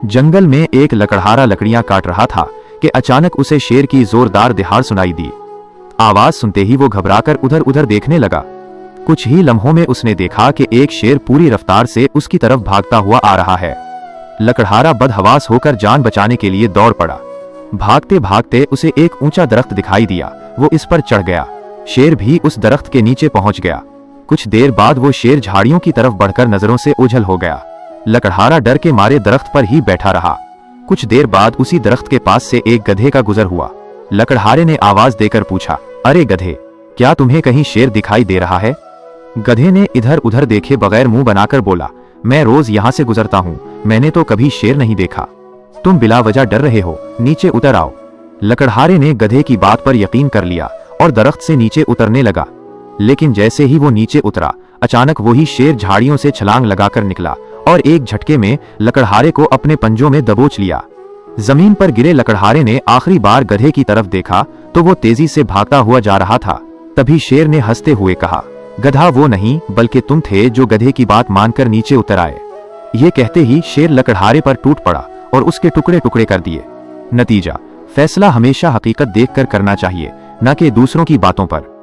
जंगल में एक लकड़हारा लकड़ियां काट रहा था कि अचानक उसे शेर की जोरदार दहाड़ सुनाई दी। आवाज सुनते ही वो घबराकर उधर उधर देखने लगा। कुछ ही लम्हों में उसने देखा कि एक शेर पूरी रफ्तार से उसकी तरफ भागता हुआ आ रहा है। लकड़हारा बदहवास होकर जान बचाने के लिए दौड़ पड़ा। भागते भागते उसे एक ऊंचा दरख्त दिखाई दिया। वो इस पर चढ़ गया। शेर भी उस दरख्त के नीचे पहुंच गया। कुछ देर बाद वो शेर झाड़ियों की तरफ बढ़कर नजरों से ओझल हो गया। लकड़हारा डर के मारे दरख्त पर ही बैठा रहा। कुछ देर बाद उसी दरख्त के पास से एक गधे का गुजर हुआ। लकड़हारे ने आवाज देकर पूछा, अरे गधे, क्या तुम्हें कहीं शेर दिखाई दे रहा है? गधे ने इधर उधर देखे बगैर मुंह बनाकर बोला, मैं रोज यहाँ से गुजरता हूँ, मैंने तो कभी शेर नहीं देखा। तुम बिला वजह डर रहे हो, नीचे उतर आओ। लकड़हारे ने गधे की बात पर यकीन कर लिया और दरख्त से नीचे उतरने लगा। लेकिन जैसे ही वो नीचे उतरा, अचानक वही शेर झाड़ियों से छलांग लगाकर निकला और एक झटके में लकड़हारे को अपने पंजों में दबोच लिया। जमीन पर गिरे लकड़हारे ने आखिरी बार गधे की तरफ देखा तो वो तेजी से भागता हुआ जा रहा था। तभी शेर ने हंसते हुए कहा, गधा वो नहीं बल्कि तुम थे जो गधे की बात मानकर नीचे उतर आए। ये कहते ही शेर लकड़हारे पर टूट पड़ा और उसके टुकड़े टुकड़े कर दिए। नतीजा, फैसला हमेशा हकीकत देखकर करना चाहिए, न कि दूसरों की बातों पर।